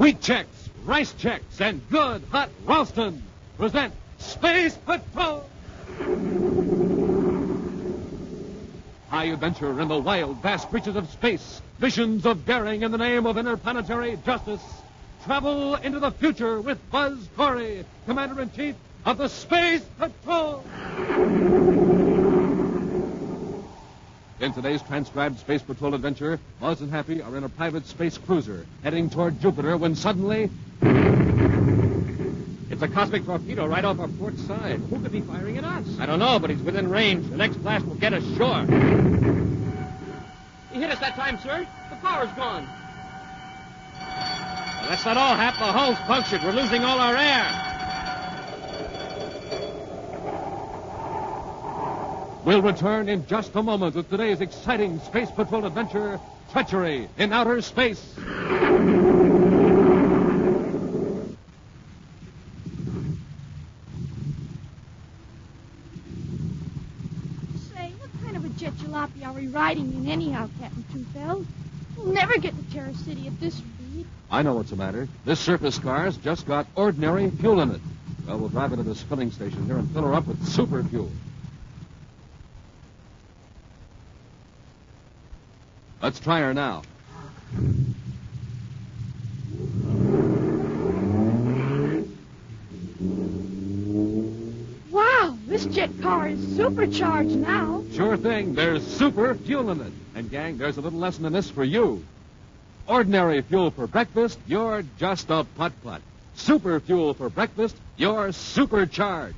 Wheat Chex, Rice Chex, and Good Hot Ralston present Space Patrol! High adventure in the wild, vast reaches of space. Visions of daring in the name of interplanetary justice. Travel into the future with Buzz Corey, Commander-in-Chief of the Space Patrol. In today's transcribed Space Patrol adventure, Buzz and Happy are in a private space cruiser heading toward Jupiter when suddenly... It's a cosmic torpedo right off our port side. Who could be firing at us? I don't know, but he's within range. The next blast will get us shore. He hit us that time, sir. The power's gone. Well, that's not all, Hap. The hull's punctured. We're losing all our air. We'll return in just a moment with today's exciting Space Patrol adventure, Treachery in Outer Space. Say, what kind of a jet jalopy are we riding in anyhow, Captain Twofells? We'll never get to Terra City at this speed. I know what's the matter. This surface car's just got ordinary fuel in it. Well, we'll drive it to this filling station here and fill her up with super fuel. Let's try her now. Wow, this jet car is supercharged now. Sure thing. There's super fuel in it. And, gang, there's a little lesson in this for you. Ordinary fuel for breakfast, you're just a putt-putt. Super fuel for breakfast, you're supercharged.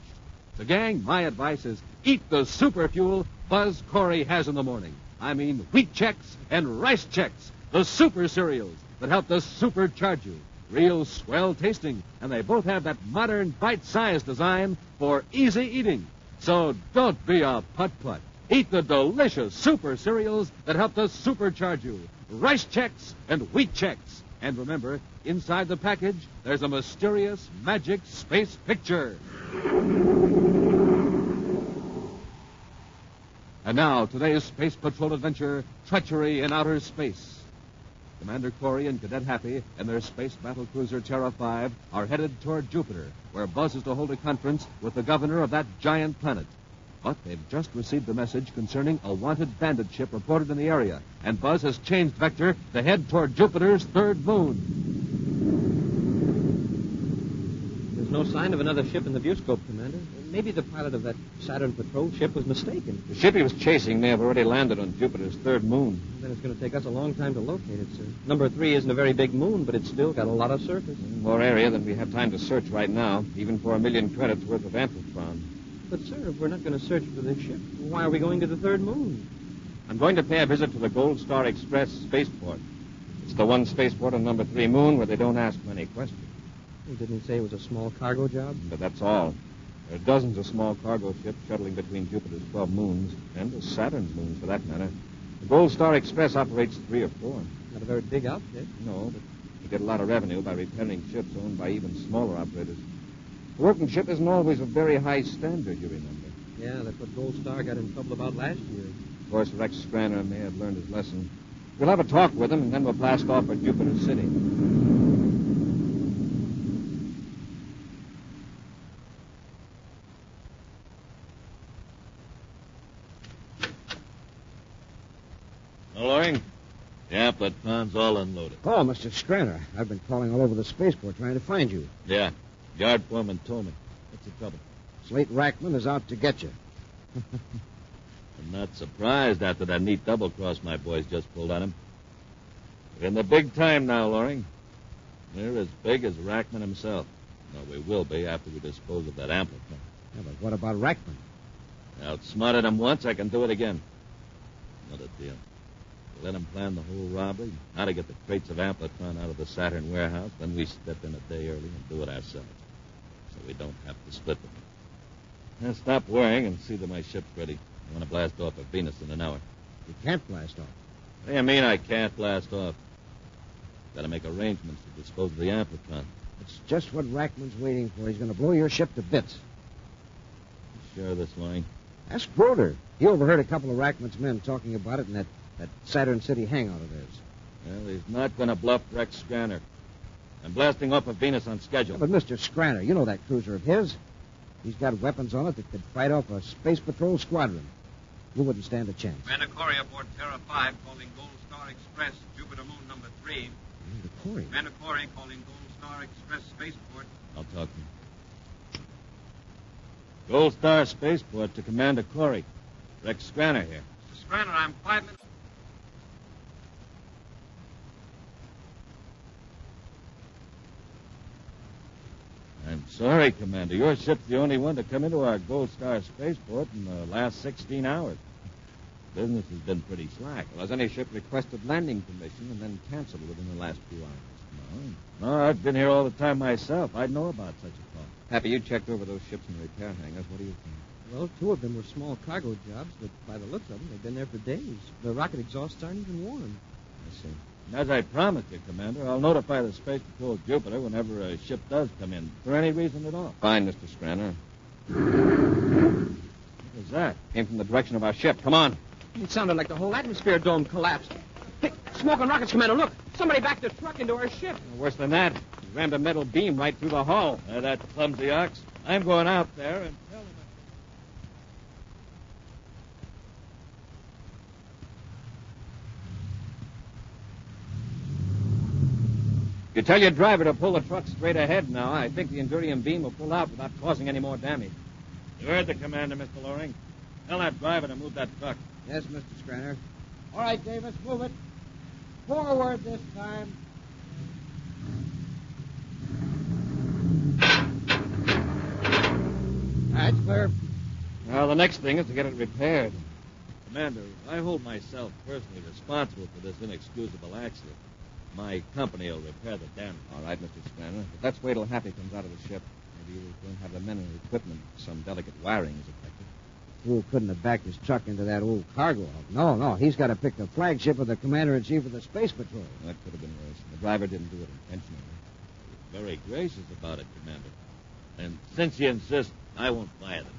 So, gang, my advice is eat the super fuel Buzz Corey has in the morning. I mean Wheat Chex and Rice Chex, the super cereals that help to supercharge you. Real swell tasting, and they both have that modern bite-sized design for easy eating. So don't be a putt-putt. Eat the delicious super cereals that help to supercharge you. Rice Chex and Wheat Chex. And remember, inside the package, there's a mysterious magic space picture. And now, today's Space Patrol adventure, Treachery in Outer Space. Commander Corey and Cadet Happy and their space battle cruiser Terra 5 are headed toward Jupiter, where Buzz is to hold a conference with the governor of that giant planet. But they've just received a message concerning a wanted bandit ship reported in the area, and Buzz has changed vector to head toward Jupiter's third moon. There's no sign of another ship in the viewscope, Commander. Maybe the pilot of that Saturn patrol ship was mistaken. The ship he was chasing may have already landed on Jupiter's third moon. Then it's going to take us a long time to locate it, sir. Number 3 isn't a very big moon, but it's still got a lot of surface. More area than we have time to search right now, even for 1 million credits worth of amplitron. But, sir, if we're not going to search for this ship, why are we going to the third moon? I'm going to pay a visit to the Gold Star Express spaceport. It's the one spaceport on number 3 moon where they don't ask many questions. He didn't say it was a small cargo job? But that's all. There are dozens of small cargo ships shuttling between Jupiter's 12 moons, and the Saturn's moons, for that matter. The Gold Star Express operates 3 or 4. Not a very big outfit. No, but you get a lot of revenue by repairing ships owned by even smaller operators. The working ship isn't always of very high standard, you remember. Yeah, that's what Gold Star got in trouble about last year. Of course, Rex Straner may have learned his lesson. We'll have a talk with him, and then we'll blast off for Jupiter City. Loring, the amplitron's all unloaded. Oh, Mr. Straner, I've been crawling all over the spaceport trying to find you. Yeah, yard foreman told me. What's the trouble? Slate Rackman is out to get you. I'm not surprised after that neat double-cross my boys just pulled on him. We're in the big time now, Loring. We're as big as Rackman himself. Well, we will be after we dispose of that amplitron. Yeah, but what about Rackman? I outsmarted him once, I can do it again. Another deal. We let him plan the whole robbery, how to get the crates of amplitron out of the Saturn warehouse, then we step in a day early and do it ourselves. So we don't have to split them. Now stop worrying and see that my ship's ready. I want to blast off at Venus in an hour. You can't blast off. What do you mean I can't blast off? Got to make arrangements to dispose of the amplitron. It's just what Rackman's waiting for. He's going to blow your ship to bits. You sure of this, Loring? Ask Broder. He overheard a couple of Rackman's men talking about it in that Saturn City hangout of theirs. Well, he's not going to bluff Rex Straner. I'm blasting off of Venus on schedule. But, Mr. Scranner, you know that cruiser of his. He's got weapons on it that could fight off a Space Patrol squadron. You wouldn't stand a chance. Commander Corey aboard Terra 5 calling Gold Star Express, Jupiter Moon number 3. Commander Corey. Commander Corey calling Gold Star Express Spaceport. I'll talk to him. Gold Star Spaceport to Commander Corey. Rex Scranner here. Mr. Scranner, I'm 5 minutes. I'm sorry, Commander. Your ship's the only one to come into our Gold Star Spaceport in the last 16 hours. Business has been pretty slack. Well, has any ship requested landing permission and then canceled within the last few hours? No, I've been here all the time myself. I'd know about such a call. Happy, you checked over those ships in repair hangars. What do you think? Well, 2 of them were small cargo jobs, but by the looks of them, they've been there for days. The rocket exhausts aren't even warm. I see. And as I promised you, Commander, I'll notify the Space Patrol Jupiter whenever a ship does come in, for any reason at all. Fine, Mr. Scranner. What was that? Came from the direction of our ship. Come on. It sounded like the whole atmosphere dome collapsed. Hey, smoke and rockets, Commander, look. Somebody backed a truck into our ship. Worse than that. He rammed a metal beam right through the hull. That clumsy ox. I'm going out there and tell him. You tell your driver to pull the truck straight ahead now. I think the Endurium beam will pull out without causing any more damage. You heard the commander, Mr. Loring. Tell that driver to move that truck. Yes, Mr. Scranner. All right, Davis, move it. Forward this time. That's clear. Well, the next thing is to get it repaired. Commander, I hold myself personally responsible for this inexcusable accident. My company will repair the damage. All right, Mr. Scranner. But let's wait till Happy comes out of the ship. Maybe we won't have the men and equipment. Some delicate wiring is affected. Fool couldn't have backed his truck into that old cargo hulk. No, he's got to pick the flagship of the Commander-in-Chief of the Space Patrol. That could have been worse. The driver didn't do it intentionally. Very gracious about it, Commander. And since you insist, I won't fire the man.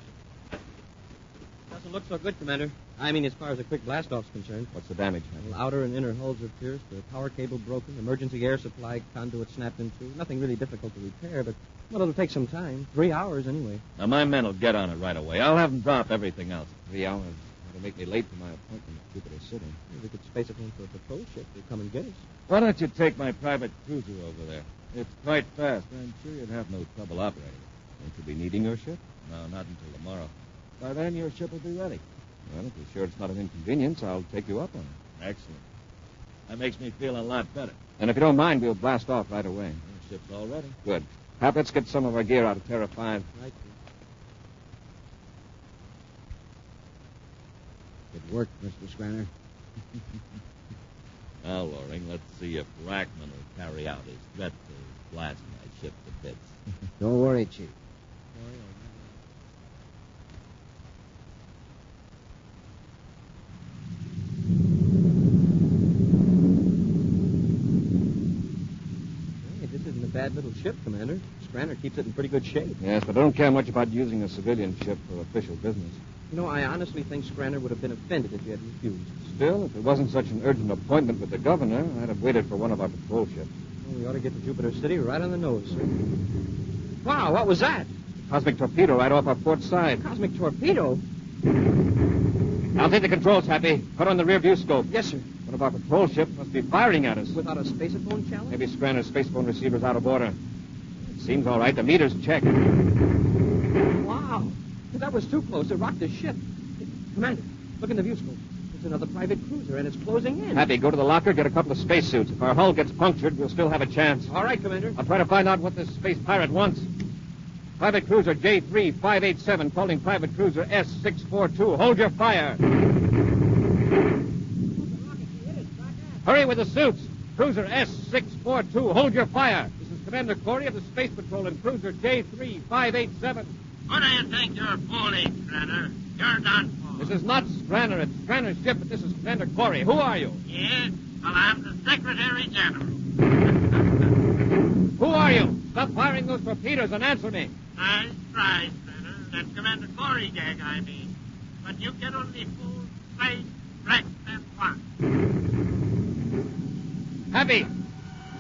Doesn't look so good, Commander. I mean, as far as a quick blast-off's concerned. What's the damage, Happy? Well, outer and inner hulls are pierced, the power cable broken, emergency air supply conduit snapped in two. Nothing really difficult to repair, but, well, it'll take some time. 3 hours, anyway. Now, my men will get on it right away. I'll have them drop everything else. 3 hours. That'll make me late for my appointment at Jupiter City. Well, we could space it in for a patrol ship to come and get us. Why don't you take my private cruiser over there? It's quite fast. I'm sure you'd have no trouble operating it. Won't you be needing your ship? No, not until tomorrow. By then, your ship will be ready. Well, if you're sure it's not an inconvenience, I'll take you up on it. Excellent. That makes me feel a lot better. And if you don't mind, we'll blast off right away. The ship's all ready. Good. Hap, let's get some of our gear out of Terra 5. Right. It worked, Mr. Scranner. Now, Loring, let's see if Rackman will carry out his threat to blast my ship to bits. Don't worry, Chief. Hey, this isn't a bad little ship, Commander. Scranner keeps it in pretty good shape. Yes, but I don't care much about using a civilian ship for official business. You know, I honestly think Scranner would have been offended if you had refused. Still, if it wasn't such an urgent appointment with the governor, I'd have waited for one of our patrol ships. Well, we ought to get to Jupiter City right on the nose. Wow, what was that? Cosmic torpedo right off our port side. Cosmic torpedo? I'll take the controls, Happy. Put on the rear view scope. Yes, sir. One of our patrol ships must be firing at us. Without a spaceophone challenge? Maybe Scranner's spacephone receiver's out of order. It seems all right. The meter's checked. Wow. That was too close. It rocked the ship. Commander, look in the view scope. It's another private cruiser, and it's closing in. Happy, go to the locker, get a couple of spacesuits. If our hull gets punctured, we'll still have a chance. All right, Commander. I'll try to find out what this space pirate wants. Private cruiser J3587 calling private cruiser S642. Hold your fire. Hurry with the suits. Cruiser S642. Hold your fire. This is Commander Corey of the Space Patrol and cruiser J3587. What do you think you're fooling, Scranner? You're done for. This is not Scranner. It's Scranner's ship, but this is Commander Corey. Who are you? Yes? Well, I'm the Secretary General. Who are you? Stop firing those torpedoes and answer me. Nice try, Scranner. That's Commander Corey, Gag, I mean. But you can only fool Space, Rex, and one. Happy,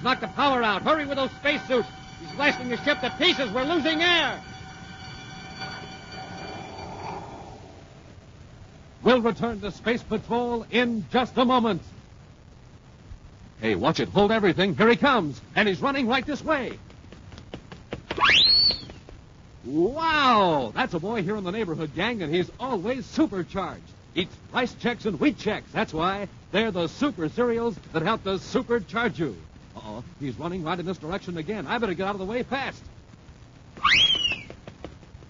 knocked the power out. Hurry with those spacesuits. He's blasting the ship to pieces. We're losing air. We'll return to Space Patrol in just a moment. Hey, watch it. Hold everything. Here he comes. And he's running right this way. Wow! That's a boy here in the neighborhood, gang, and he's always supercharged. Eats rice checks and wheat checks. That's why they're the super cereals that help to supercharge you. Uh-oh, he's running right in this direction again. I better get out of the way fast.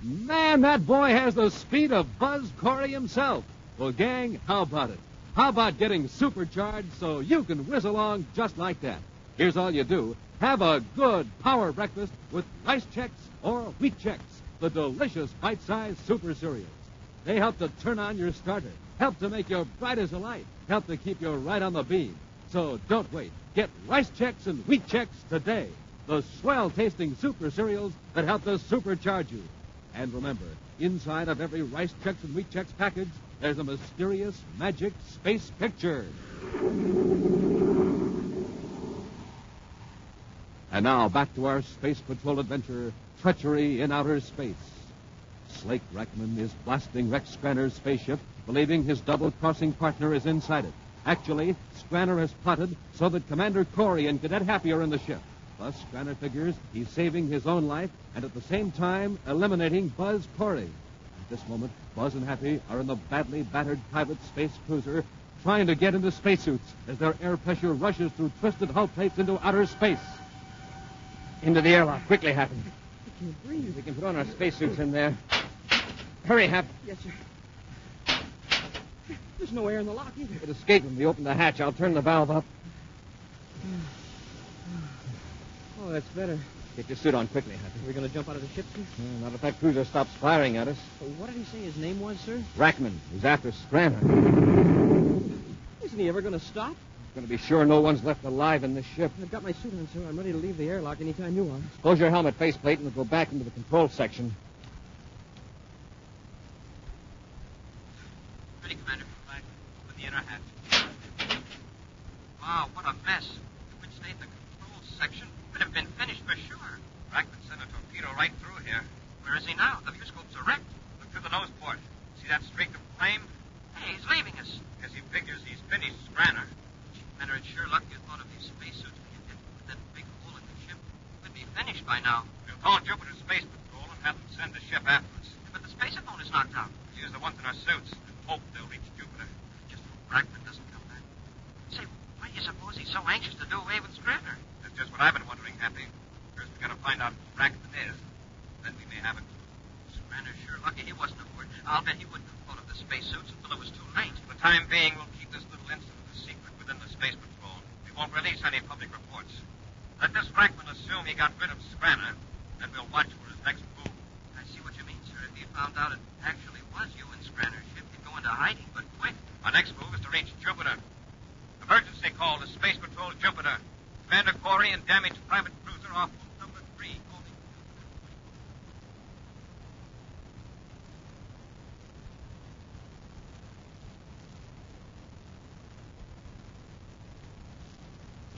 Man, that boy has the speed of Buzz Corey himself. Well, gang, how about it? How about getting supercharged so you can whiz along just like that? Here's all you do. Have a good power breakfast with rice checks or wheat checks, the delicious bite-sized super cereals. They help to turn on your starter, help to make you bright as a light, help to keep you right on the beam. So don't wait. Get rice checks and wheat checks today. The swell-tasting super cereals that help to supercharge you. And remember, inside of every rice checks and wheat checks package, there's a mysterious, magic space picture. And now, back to our Space Patrol adventure, Treachery in Outer Space. Slake Rackman is blasting Rex Scranner's spaceship, believing his double-crossing partner is inside it. Actually, Scranner has plotted so that Commander Corey and Cadet Happy are in the ship. Thus, Scranner figures he's saving his own life and at the same time eliminating Buzz Corey. At this moment, Buzz and Happy are in the badly battered private space cruiser trying to get into spacesuits as their air pressure rushes through twisted hull plates into outer space. Into the airlock. Quickly, Happy. I can't breathe. We can put on our spacesuits in there. Hurry, Hap. Yes, sir. There's no air in the lock either. If it escape when we open the hatch, I'll turn the valve up. Oh, that's better. Get your suit on quickly, Happy. Are we going to jump out of the ship, sir? Not if that cruiser stops firing at us. What did he say his name was, sir? Rackman. He's after Scranner. Isn't he ever going to stop? He's going to be sure no one's left alive in this ship. I've got my suit on, sir. I'm ready to leave the airlock anytime you are. Close your helmet faceplate and we'll go back into the control section. Ready, Commander. Open the inner hatch. Wow, what a mess. If we'd stayed in the control section, we'd have been finished for sure. Rackman sent a torpedo right through here. Where is he now? The view scopes are wrecked. Look through the nose port. See that streak of flame? Hey, he's leaving us. Guess he figures he's finished Scranner. Commander, it's sure lucky you thought of these spacesuits. With that big hole in the ship, we'd be finished by now. We'll call Jupiter Space Patrol and have them send the ship after us. But the spacephone is knocked out. We'll use the ones in our suits and hope they'll reach Jupiter. Just hope Rackman doesn't come back. Say, why do you suppose he's so anxious to do away with Scranner? That's just what I've been wondering, Happy. First, we gotta find out who Rackman is. Then we may have a clue. Scranner's sure lucky he wasn't aboard. I'll bet he wouldn't have thought of the spacesuits until it was too late. For the time being, we'll keep this little incident a secret within the Space Patrol. We won't release any public reports. Let this Rackman assume he got rid of Scranner, then we'll watch for his next move. I see what you mean, sir. If he found out it actually was you and Scranner's ship, he'd go into hiding, but quick. Our next move is to reach Jupiter. Emergency call to Space Patrol Jupiter. Commander Corey and damaged private cruiser off loop number 3. Over.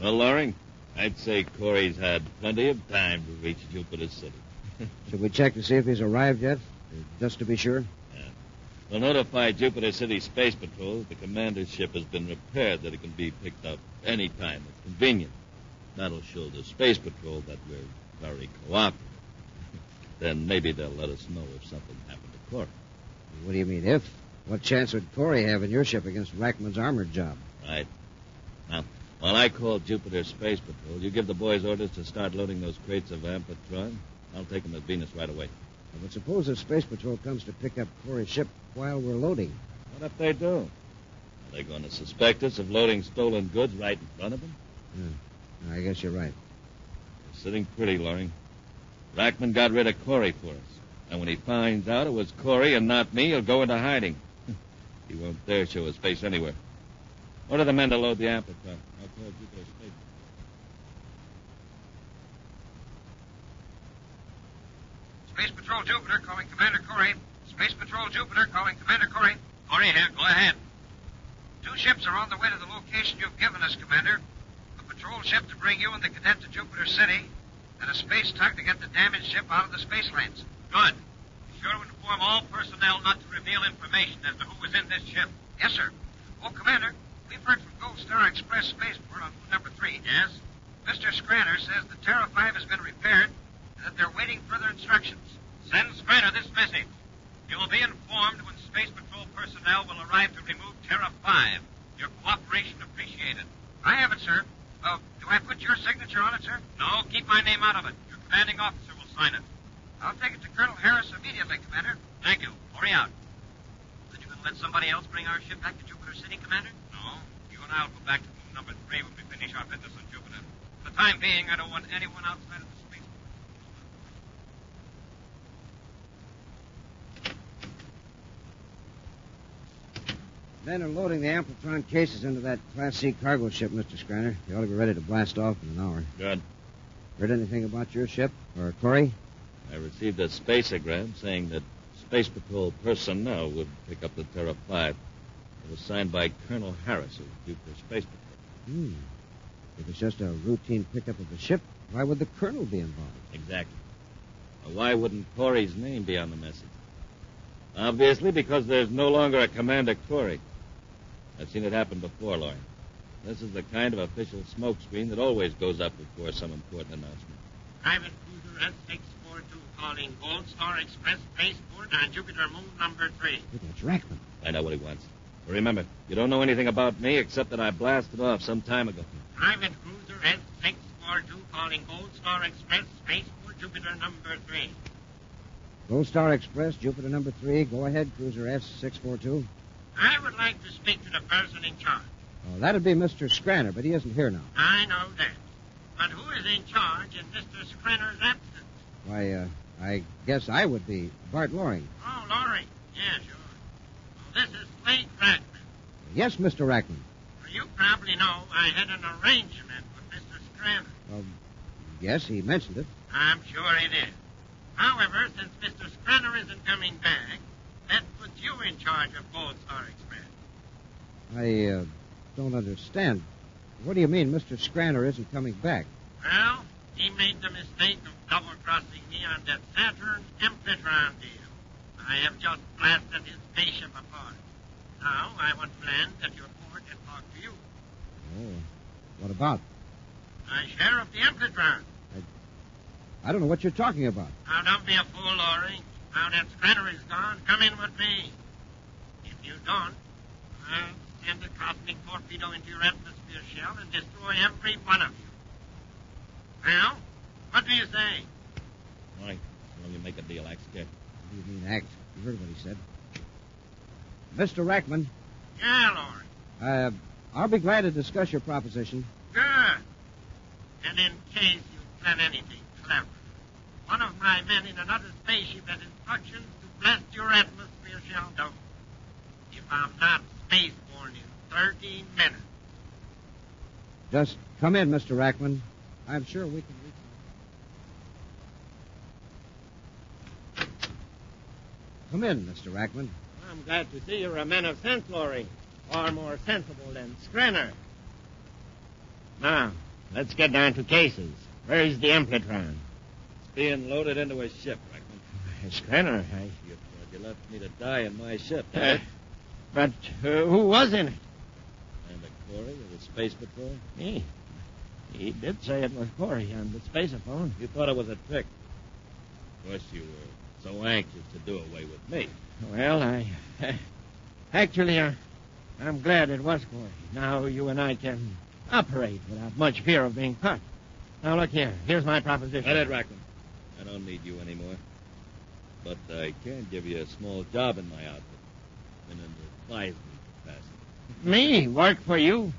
Well, Loring, I'd say Corey's had plenty of time to reach Jupiter City. Should we check to see if he's arrived yet? Just to be sure? Yeah. We'll notify Jupiter City Space Patrol that the commander's ship has been repaired, that it can be picked up any time it's convenient. That'll show the Space Patrol that we're very cooperative. Then maybe they'll let us know if something happened to Corey. What do you mean, if? What chance would Corey have in your ship against Rackman's armored job? Right. Now, while I call Jupiter Space Patrol, you give the boys orders to start loading those crates of Ampatron. I'll take them to Venus right away. But suppose the Space Patrol comes to pick up Corey's ship while we're loading. What if they do? Are they going to suspect us of loading stolen goods right in front of them? I guess you're right. You're sitting pretty, Loring. Rackman got rid of Corey for us. And when he finds out it was Corey and not me, he'll go into hiding. He won't dare show his face anywhere. Order the men to load the Ampatron. I'll call Jupiter Space. Space Patrol Jupiter calling Commander Corey. Space Patrol Jupiter calling Commander Corey. Corey here, go ahead. 2 ships are on the way to the location you've given us, Commander. The patrol ship to bring you and the cadet to Jupiter City, and a space tug to get the damaged ship out of the space lanes. Good. Be sure to inform all personnel not to reveal information as to who was in this ship. Yes, sir. Oh, Commander, we've heard from Gold Star Express Spaceport on moon number 3. Yes? Mr. Scranner says the Terra 5 has been repaired and that they're waiting further instructions. Send Scranner this message. You will be informed when Space Patrol personnel will arrive to remove Terra 5. Your cooperation appreciated. I have it, sir. Do I put your signature on it, sir? No, keep my name out of it. Your commanding officer will sign it. I'll take it to Colonel Harris immediately, Commander. Thank you. Hurry out. Then you going to let somebody else bring our ship back to Jupiter City, Commander? No. You and I will go back to moon number 3 when we finish our business on Jupiter. For the time being, I don't want anyone outside of the space. Men are loading the Amplitron cases into that Class C cargo ship, Mr. Scranner. They ought to be ready to blast off in an hour. Good. Heard anything about your ship? Or Corey? I received a spaceogram saying that Space Patrol personnel would pick up the Terra 5. It was signed by Colonel Harris of Jupiter Space Patrol. If it's just a routine pickup of the ship, why would the colonel be involved? Exactly. Now, why wouldn't Corey's name be on the message? Obviously, because there's no longer a Commander Corey. I've seen it happen before, Laurie. This is the kind of official smokescreen that always goes up before some important announcement. Private Cruiser S642 calling Gold Star Express Spaceport on Jupiter moon number 3. Hey, that's Rackman. Find out what he wants. But remember, you don't know anything about me except that I blasted off some time ago. Private Cruiser S642 calling Gold Star Express Spaceport Jupiter number 3. Gold Star Express, Jupiter number 3. Go ahead, Cruiser S642. I would like to speak to the person in charge. Oh, that'd be Mr. Scranner, but he isn't here now. I know that. But who is in charge in Mr. Scranner's absence? Why, I guess I would be Bart Loring. Oh, Laurie. Yeah, sure. Well, this is Slade Rackman. Yes, Mr. Rackman. Well, you probably know I had an arrangement with Mr. Scranner. Well, yes, he mentioned it. I'm sure he did. However, since Mr. Scranner isn't coming back, that puts you in charge of Gold Star Express. I don't understand. What do you mean Mr. Scranner isn't coming back? Well, he made the mistake of double-crossing me on that Saturn Amplitron deal. I have just blasted his spaceship apart. Now, I want to land at your port and talk to you. Oh, what about? My share of the Amplitron. I don't know what you're talking about. Now, don't be a fool, Laurie. Now that Scranner is gone, come in with me. If you don't, I'll send a cosmic torpedo into your atmosphere shell and destroy every one of you. Well, what do you say? All right. Well, you make a deal, act scared. What do you mean, act? You heard what he said. Mr. Rackman, Yeah, Laurie. I'll be glad to discuss your proposition. Good. And in case you plan anything clever, one of my men in another spaceship has instructions to blast your atmosphere shell down. If I'm not spaceborne in 13 minutes. Just come in, Mr. Rackman. I'm sure we can reach him. Come in, Mr. Rackman. I'm glad to see you're a man of sense, Laurie. Far more sensible than Scranner. Now, let's get down to cases. Where's the Amplitron? It's being loaded into a ship, Rackman. Scranner, You left me to die in my ship. But who was in it? Commander Corey of the Space Patrol. He did say it was Corey on the spaceophone. You thought it was a trick. Of course, you were so anxious to do away with me. Well, actually, I'm glad it was Corey. Now you and I can operate without much fear of being caught. Now, look here. Here's my proposition. Let it, Rackman. I don't need you anymore. But I can give you a small job in my outfit. In an advisory capacity. Me? Work for you?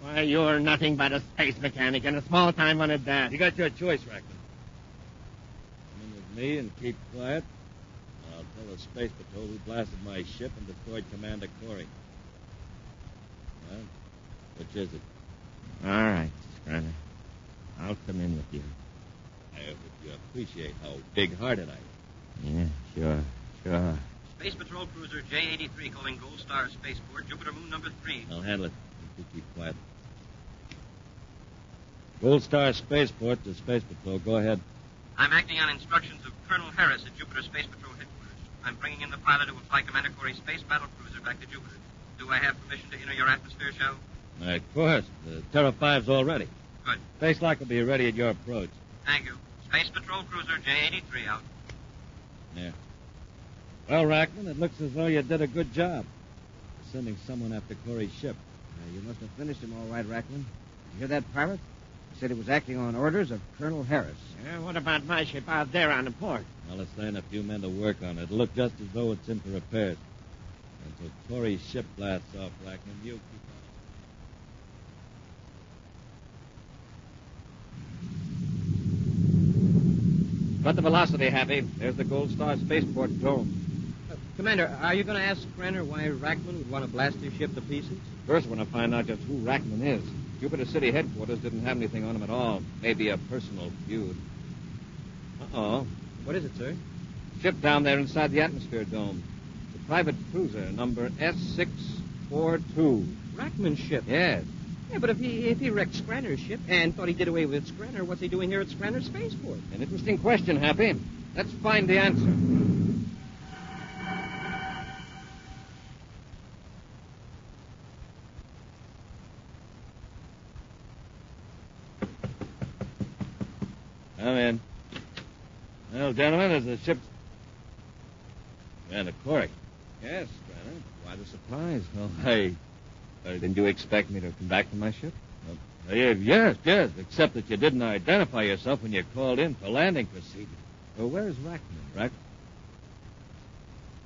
Why, you're nothing but a space mechanic and a small-time one at that. You got your choice, Rackman. Come in with me and keep quiet. I'll tell the Space Patrol who blasted my ship and destroyed Commander Corey. Well, which is it? All right, Scranner. I'll come in with you. I hope you appreciate how big-hearted I am. Yeah, sure. Space Patrol Cruiser J-83 calling Gold Star Spaceport, Jupiter moon number 3. I'll handle it. You keep quiet. Gold Star Spaceport to Space Patrol. Go ahead. I'm acting on instructions of Colonel Harris at Jupiter Space Patrol headquarters. I'm bringing in the pilot who will fly Commander Corey's space battle cruiser back to Jupiter. Do I have permission to enter your atmosphere, Shell? Of course. The Terra 5's all ready. Good. Space lock will be ready at your approach. Thank you. Space Patrol cruiser J-83 out. Yeah. Well, Rackman, it looks as though you did a good job. Sending someone after Corey's ship. You must have finished him all right, Rackman. You hear that, pilot? He said he was acting on orders of Colonel Harris. What about my ship out there on the port? Well, let's land a few men to work on it. It'll look just as though it's in for repairs. Until Corey's ship blasts off, Rackman, you keep on. Got the velocity, Happy. There's the Gold Star Spaceport dome. Commander, are you going to ask Skrenner why Rackman would want to blast his ship to pieces? First, I want to find out just who Rackman is. Jupiter City headquarters didn't have anything on him at all. Maybe a personal feud. Uh-oh. What is it, sir? Ship down there inside the atmosphere dome. It's a private cruiser, number S642. Rackman's ship? Yes. Yeah, but if he wrecked Skrenner's ship and thought he did away with Skrenner, what's he doing here at Skrenner's spaceport? An interesting question, Happy. Let's find the answer. Come in. Well, gentlemen, there's the ship's... Commander Corey. Yes, Skrenner. Quite a surprise. Well, hey, didn't you expect me to come back to my ship? Yes, except that you didn't identify yourself when you called in for landing procedure. Well, where's Rackman?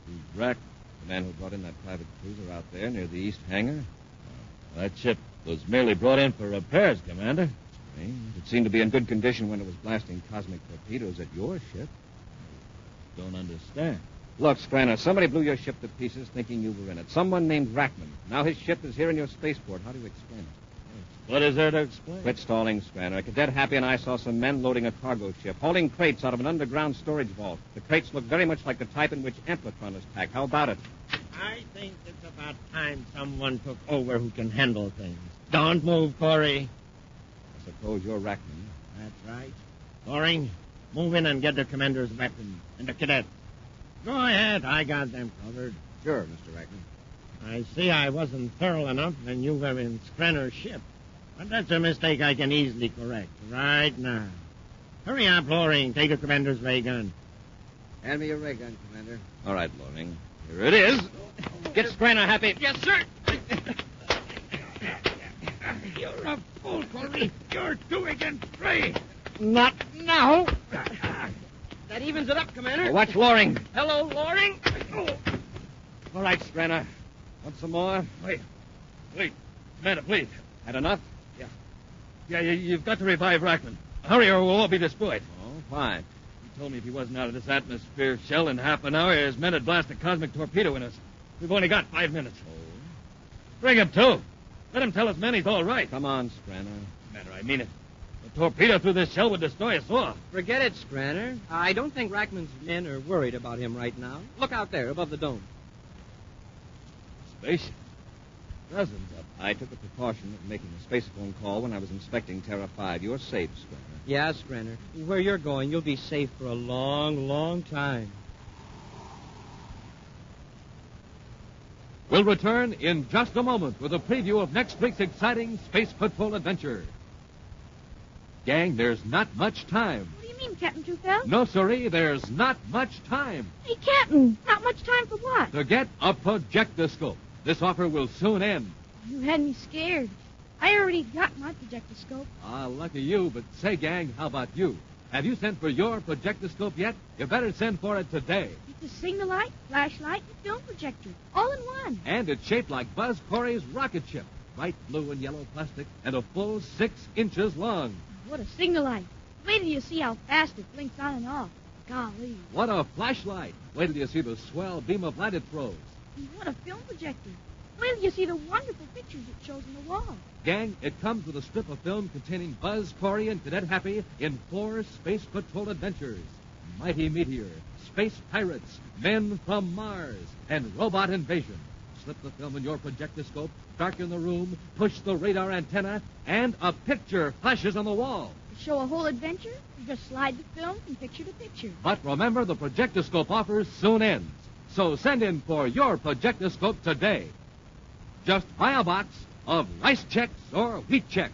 Who's Rack? The man who brought in that private cruiser out there near the east hangar? That ship was merely brought in for repairs, Commander. It seemed to be in good condition when it was blasting cosmic torpedoes at your ship. Don't understand. Look, Skrenner, somebody blew your ship to pieces thinking you were in it. Someone named Rackman. Now his ship is here in your spaceport. How do you explain it? What is there to explain? Quit stalling, Skrenner. Cadet Happy and I saw some men loading a cargo ship, hauling crates out of an underground storage vault. The crates look very much like the type in which Amplitron is packed. How about it? I think it's about time someone took over who can handle things. Don't move, Corey. I suppose you're Rackman. That's right. Corey, move in and get the commander's weapon and the cadet. Go ahead. I got them covered. Sure, Mr. Rackman. I see I wasn't thorough enough when you were in Skrenner's ship. But that's a mistake I can easily correct right now. Hurry up, Loring. Take the commander's ray gun. Hand me your ray gun, Commander. All right, Loring. Here it is. Get Skrenner, Happy. Yes, sir. You're a fool, Corey. You're 2 against 3. Not now. That evens it up, Commander. Watch Loring. Hello, Loring. All right, Skrenner. Want some more? Wait. Commander, please. Had enough? Yeah, you've got to revive Rackman. Hurry or we'll all be destroyed. Oh, fine. He told me if he wasn't out of this atmosphere shell in half an hour, his men would blast a cosmic torpedo in us. We've only got 5 minutes. Oh. Bring him, too. Let him tell his men he's all right. Come on, Skrenner. Commander, I mean it. A torpedo through this shell would destroy us all. Forget it, Skrenner. I don't think Rackman's men are worried about him right now. Look out there, above the dome. Spaceship. Dozens of them. I took the precaution of making a spacephone call when I was inspecting Terra 5. You're safe, Skrenner. Yeah, Skrenner. Where you're going, you'll be safe for a long, long time. We'll return in just a moment with a preview of next week's exciting Space Patrol adventure. Gang, there's not much time. What do you mean, Captain Tufel? No, sirree, there's not much time Hey, Captain, not much time for what? to get a projectoscope. This offer will soon end. You had me scared. I already got my projectoscope. Ah, lucky you, but say, gang, how about you? Have you sent for your projectoscope yet? You better send for it today. It's a signal light, flashlight, and film projector, all in one. And it's shaped like Buzz Corey's rocket ship. Bright blue and yellow plastic and a full 6 inches long. What a signal light. Wait till you see how fast it blinks on and off. Golly. What a flashlight. Wait till you see the swell beam of light it throws. And what a film projector. Wait till you see the wonderful pictures it shows on the wall. Gang, it comes with a strip of film containing Buzz Corey and Cadet Happy in 4 Space Patrol adventures. Mighty Meteor, Space Pirates, Men from Mars, and Robot Invasion. slip the film in your projectoscope, darken the room, push the radar antenna, and a picture flashes on the wall. To show a whole adventure, you just slide the film from picture to picture. But remember, the projectoscope offer soon ends. So send in for your projectoscope today. Just buy a box of rice checks or wheat checks.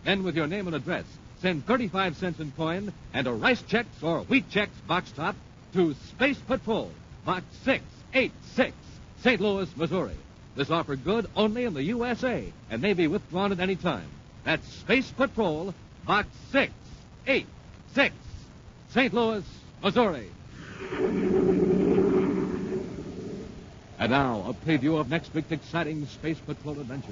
Then with your name and address, send 35 cents in coin and a rice checks or wheat checks box top to Space Patrol, Box 686, St. Louis, Missouri. This offer good only in the USA and may be withdrawn at any time. That's Space Patrol, Box 686, St. Louis, Missouri. And now, a preview of next week's exciting Space Patrol adventure.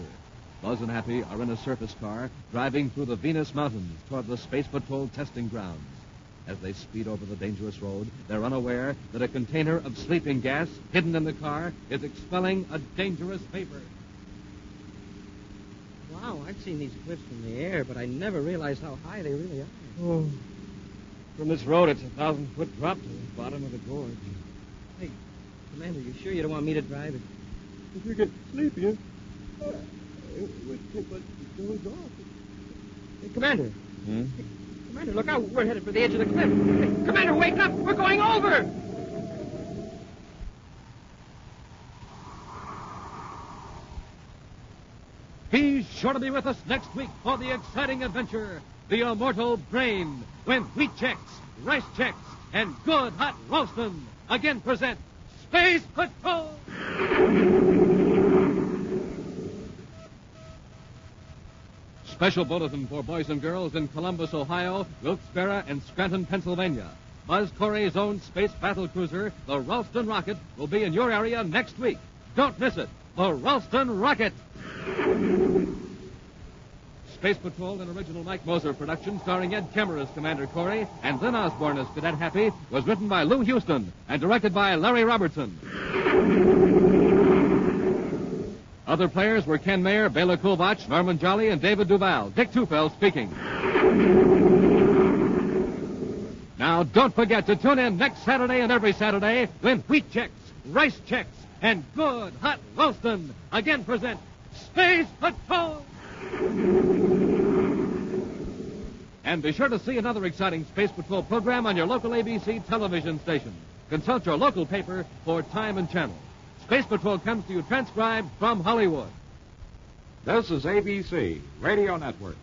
Buzz and Happy are in a surface car driving through the Venus Mountains toward the Space Patrol testing grounds. As they speed over the dangerous road, they're unaware that a container of sleeping gas hidden in the car is expelling a dangerous vapor. Wow, I've seen these cliffs from the air, but I never realized how high they really are. Oh. From this road, it's a 1,000-foot drop to the bottom of the gorge. Hey, Commander, you sure you don't want me to drive it? If you get sleepy, it goes off. Hey, Commander. Hmm? Hey, Commander, look out. We're headed for the edge of the cliff. Hey, Commander, wake up. We're going over. Be sure to be with us next week for the exciting adventure, The Immortal Brain, when wheat checks, rice checks, and good hot roastin' again present Space Patrol! Special bulletin for boys and girls in Columbus, Ohio, Wilkes-Barre, and Scranton, Pennsylvania. Buzz Corey's own space battle cruiser, the Ralston Rocket, will be in your area next week. Don't miss it. The Ralston Rocket. Space Patrol, an original Mike Moser production starring Ed Kemmer as Commander Corey and Lynn Osborne as Cadet Happy, was written by Lou Houston and directed by Larry Robertson. Other players were Ken Mayer, Bela Kulbach, Norman Jolly, and David Duval. Dick Tufeld speaking. Now, don't forget to tune in next Saturday and every Saturday when wheat checks, rice checks, and good hot roastin' again present Space Patrol! And be sure to see another exciting Space Patrol program on your local ABC television station. Consult your local paper for time and channel. Space Patrol comes to you transcribed from Hollywood. This is ABC Radio Network.